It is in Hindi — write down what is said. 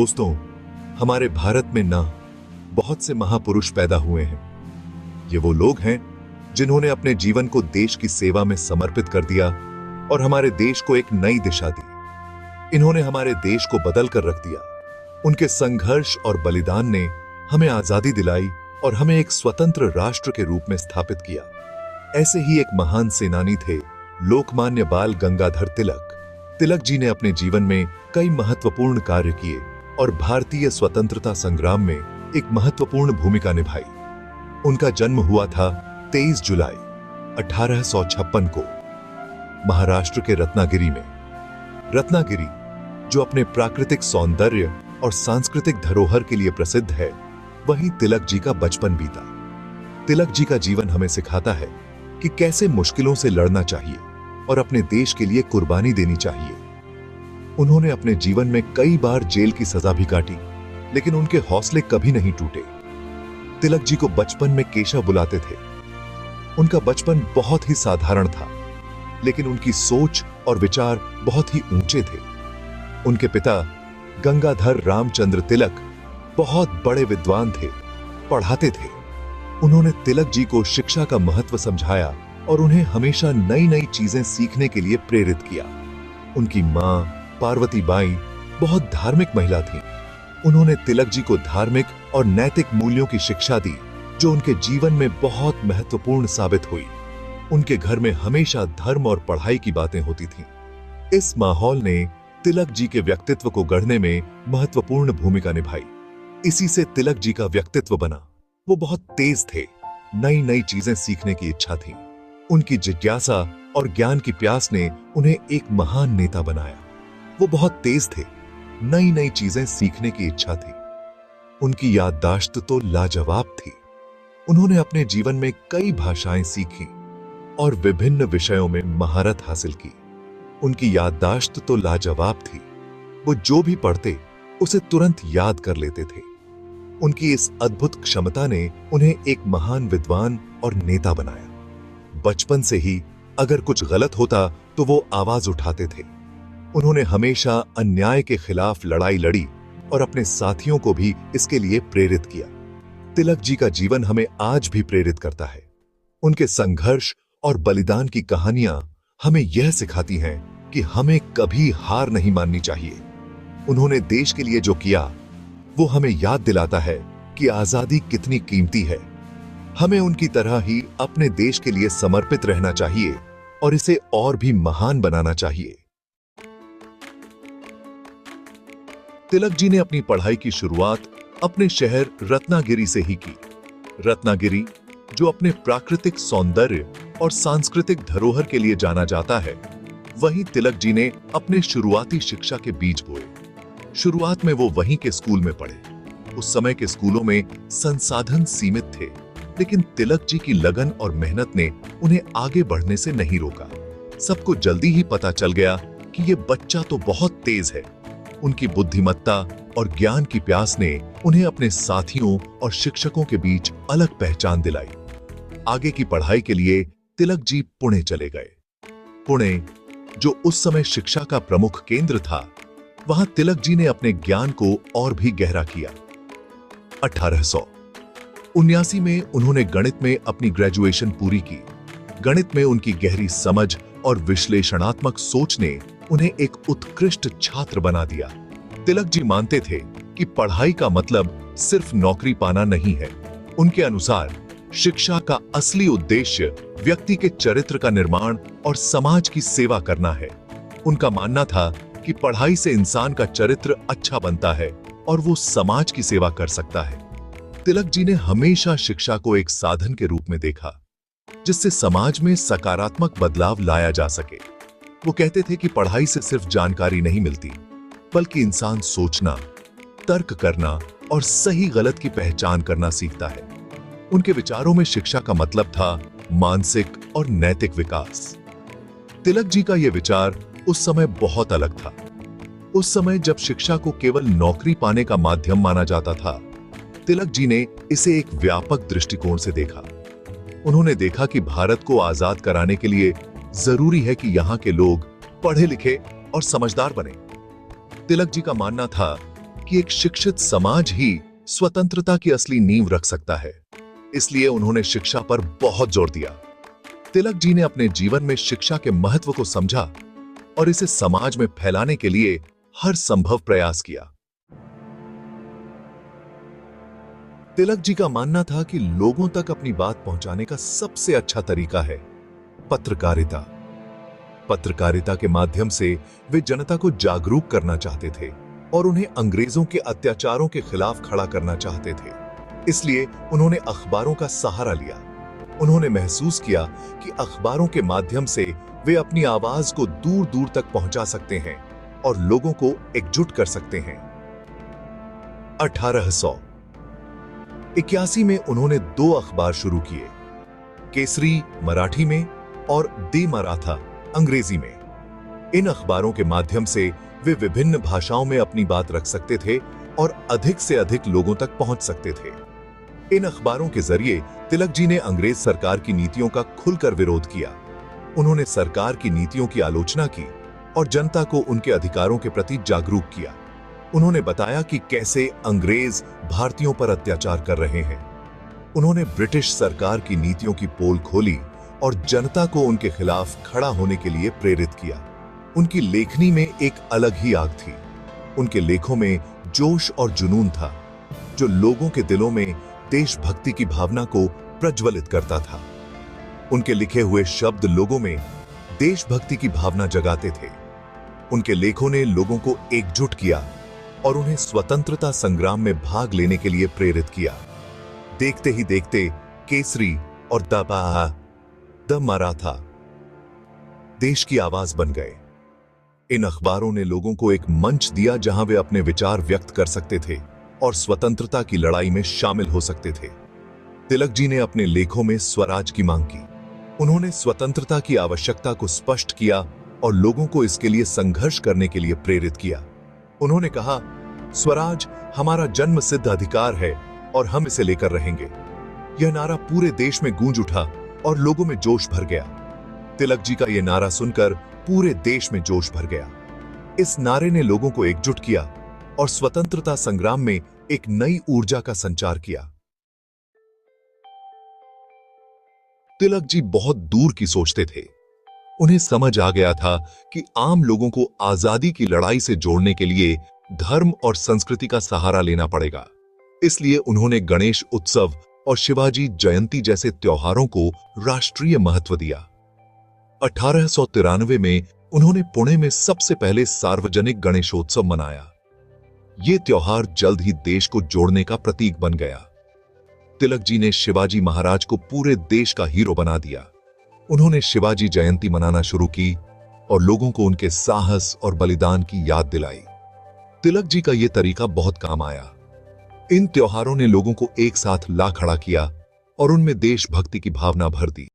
दोस्तों, हमारे भारत में ना बहुत से महापुरुष पैदा हुए हैं। ये वो लोग हैं जिन्होंने अपने जीवन को देश की सेवा में समर्पित कर दिया और हमारे देश को एक नई दिशा दी। इन्होंने हमारे देश को बदल कर रख दिया। उनके संघर्ष और बलिदान ने हमें आजादी दिलाई और हमें एक स्वतंत्र राष्ट्र के रूप में स्थापित किया। ऐसे ही एक महान सेनानी थे लोकमान्य बाल गंगाधर तिलक। तिलक जी ने अपने जीवन में कई महत्वपूर्ण कार्य किए और भारतीय स्वतंत्रता संग्राम में एक महत्वपूर्ण भूमिका निभाई। उनका जन्म हुआ था 23 जुलाई 1856 को महाराष्ट्र के रत्नागिरी में। रत्नागिरी, जो अपने प्राकृतिक सौंदर्य और सांस्कृतिक धरोहर के लिए प्रसिद्ध है, वहीं तिलक जी का बचपन बीता। तिलक जी का जीवन हमें सिखाता है कि कैसे मुश्किलों से लड़ना चाहिए और अपने देश के लिए कुर्बानी देनी चाहिए। उन्होंने अपने जीवन में कई बार जेल की सजा भी काटी, लेकिन उनके हौसले कभी नहीं टूटे। तिलक जी को बचपन में केशव बुलाते थे। उनका बचपन बहुत ही साधारण था, लेकिन उनकी सोच और विचार बहुत ही ऊंचे थे। उनके पिता गंगाधर रामचंद्र तिलक बहुत बड़े विद्वान थे, पढ़ाते थे। उन्होंने तिलक जी को शिक्षा का महत्व समझाया और उन्हें हमेशा नई नई चीजें सीखने के लिए प्रेरित किया। उनकी मां पार्वती बाई बहुत धार्मिक महिला थीं। उन्होंने तिलक जी को धार्मिक और नैतिक मूल्यों की शिक्षा दी, जो उनके जीवन में बहुत महत्वपूर्ण साबित हुई। उनके घर में हमेशा धर्म और पढ़ाई की बातें होती थीं। इस माहौल ने तिलक जी के व्यक्तित्व को गढ़ने में महत्वपूर्ण भूमिका निभाई। इसी से तिलक जी का व्यक्तित्व बना। वो बहुत तेज थे, नई नई चीजें सीखने की इच्छा थी। उनकी जिज्ञासा और ज्ञान की प्यास ने उन्हें एक महान नेता बनाया। वो बहुत तेज थे, नई नई चीजें सीखने की इच्छा थी। उनकी याददाश्त तो लाजवाब थी। उन्होंने अपने जीवन में कई भाषाएं सीखी और विभिन्न विषयों में महारत हासिल की। उनकी याददाश्त तो लाजवाब थी। वो जो भी पढ़ते उसे तुरंत याद कर लेते थे। उनकी इस अद्भुत क्षमता ने उन्हें एक महान विद्वान और नेता बनाया। बचपन से ही अगर कुछ गलत होता तो वो आवाज उठाते थे। उन्होंने हमेशा अन्याय के खिलाफ लड़ाई लड़ी और अपने साथियों को भी इसके लिए प्रेरित किया। तिलक जी का जीवन हमें आज भी प्रेरित करता है। उनके संघर्ष और बलिदान की कहानियां हमें यह सिखाती हैं कि हमें कभी हार नहीं माननी चाहिए। उन्होंने देश के लिए जो किया, वो हमें याद दिलाता है कि आजादी कितनी कीमती है। हमें उनकी तरह ही अपने देश के लिए समर्पित रहना चाहिए और इसे और भी महान बनाना चाहिए। तिलक जी ने अपनी पढ़ाई की शुरुआत अपने शहर रत्नागिरी से ही की। रत्नागिरी, जो अपने प्राकृतिक सौंदर्य और सांस्कृतिक धरोहर के लिए जाना जाता है, वहीं तिलक जी ने अपने शुरुआती शिक्षा के बीज बोए। शुरुआत में वो वहीं के स्कूल में पढ़े। उस समय के स्कूलों में संसाधन सीमित थे, लेकिन तिलक जी की लगन और मेहनत ने उन्हें आगे बढ़ने से नहीं रोका। सबको जल्दी ही पता चल गया कि ये बच्चा तो बहुत तेज है। उनकी बुद्धिमत्ता और ज्ञान की प्यास ने उन्हें अपने साथियों और शिक्षकों के बीच अलग पहचान दिलाई। आगे की पढ़ाई के लिए तिलक जी पुणे चले गए। पुणे, जो उस समय शिक्षा का प्रमुख केंद्र था, वहां तिलक जी ने अपने ज्ञान को और भी गहरा किया। 1879 में उन्होंने गणित में अपनी ग्रेजुएशन पूरी की। गणित में उनकी गहरी समझ और विश्लेषणात्मक सोच ने उन्हें एक उत्कृष्ट छात्र बना दिया। तिलक जी मानते थे कि पढ़ाई का मतलब सिर्फ नौकरी पाना नहीं है। उनके अनुसार शिक्षा का असली उद्देश्य व्यक्ति के चरित्र का निर्माण और समाज की सेवा करना है। उनका मानना था कि पढ़ाई से इंसान का चरित्र अच्छा बनता है और वो समाज की सेवा कर सकता है। तिलक जी ने हमेशा शिक्षा को एक साधन के रूप में देखा, जिससे समाज में सकारात्मक बदलाव लाया जा सके। वो कहते थे कि पढ़ाई से सिर्फ जानकारी नहीं मिलती, बल्कि इंसान सोचना, तर्क करना और सही गलत की पहचान करना सीखता है। उनके विचारों में शिक्षा का मतलब था मानसिक और नैतिक विकास। तिलक जी का यह विचार उस समय बहुत अलग था। उस समय जब शिक्षा को केवल नौकरी पाने का माध्यम माना जाता था, तिलक जी ने इसे एक व्यापक दृष्टिकोण से देखा। उन्होंने देखा कि भारत को आजाद कराने के लिए जरूरी है कि यहाँ के लोग पढ़े लिखे और समझदार बने। तिलक जी का मानना था कि एक शिक्षित समाज ही स्वतंत्रता की असली नींव रख सकता है। इसलिए उन्होंने शिक्षा पर बहुत जोर दिया। तिलक जी ने अपने जीवन में शिक्षा के महत्व को समझा और इसे समाज में फैलाने के लिए हर संभव प्रयास किया। तिलक जी का मानना था कि लोगों तक अपनी बात पहुंचाने का सबसे अच्छा तरीका है पत्रकारिता। पत्रकारिता के माध्यम से वे जनता को जागरूक करना चाहते थे और उन्हें अंग्रेजों के अत्याचारों के खिलाफ खड़ा करना चाहते थे। इसलिए उन्होंने अखबारों का सहारा लिया। उन्होंने महसूस किया कि अखबारों के माध्यम से वे अपनी आवाज को दूर दूर तक पहुंचा सकते हैं और लोगों को एकजुट कर सकते हैं। 1881 में उन्होंने 2 अखबार शुरू किए, केसरी मराठी में और दे मराठा अंग्रेजी में। इन अखबारों के माध्यम से वे विभिन्न भाषाओं में अपनी बात रख सकते थे और अधिक से अधिक लोगों तक पहुंच सकते थे। इन अखबारों के जरिए तिलक जी ने अंग्रेज सरकार की नीतियों का खुलकर विरोध किया। उन्होंने सरकार की नीतियों की आलोचना की और जनता को उनके अधिकारों के प्रति जागरूक किया। उन्होंने बताया कि कैसे अंग्रेज भारतीयों पर अत्याचार कर रहे हैं। उन्होंने ब्रिटिश सरकार की नीतियों की पोल खोली और जनता को उनके खिलाफ खड़ा होने के लिए प्रेरित किया। उनकी लेखनी में एक अलग ही आग थी। उनके लेखों में जोश और जुनून था, जो लोगों के दिलों में देशभक्ति की भावना को प्रज्वलित करता था। उनके लिखे हुए शब्द लोगों में देशभक्ति की भावना जगाते थे। उनके लेखों ने लोगों को एकजुट किया और उन्हें स्वतंत्रता संग्राम में भाग लेने के लिए प्रेरित किया। देखते ही देखते केसरी और द मराठा देश की आवाज बन गए। इन अखबारों ने लोगों को एक मंच दिया जहां वे अपने विचार व्यक्त कर सकते थे और स्वतंत्रता की लड़ाई में शामिल हो सकते थे। तिलक जी ने अपने लेखों में स्वराज की मांग की। उन्होंने स्वतंत्रता की आवश्यकता को स्पष्ट किया और लोगों को इसके लिए संघर्ष करने के लिए प्रेरित किया। उन्होंने कहा, स्वराज हमारा जन्म सिद्ध अधिकार है और हम इसे लेकर रहेंगे। यह नारा पूरे देश में गूंज उठा और लोगों में जोश भर गया। तिलक जी का यह नारा सुनकर पूरे देश में जोश भर गया। इस नारे ने लोगों को एकजुट किया और स्वतंत्रता संग्राम में एक नई ऊर्जा का संचार किया। तिलक जी बहुत दूर की सोचते थे। उन्हें समझ आ गया था कि आम लोगों को आजादी की लड़ाई से जोड़ने के लिए धर्म और संस्कृति का सहारा लेना पड़ेगा। इसलिए उन्होंने गणेश उत्सव और शिवाजी जयंती जैसे त्योहारों को राष्ट्रीय महत्व दिया। 1893 में उन्होंने पुणे में सबसे पहले सार्वजनिक गणेशोत्सव मनाया। यह त्योहार जल्द ही देश को जोड़ने का प्रतीक बन गया। तिलक जी ने शिवाजी महाराज को पूरे देश का हीरो बना दिया। उन्होंने शिवाजी जयंती मनाना शुरू की और लोगों को उनके साहस और बलिदान की याद दिलाई। तिलक जी का यह तरीका बहुत काम आया। इन त्योहारों ने लोगों को एक साथ ला खड़ा किया और उनमें देशभक्ति की भावना भर दी।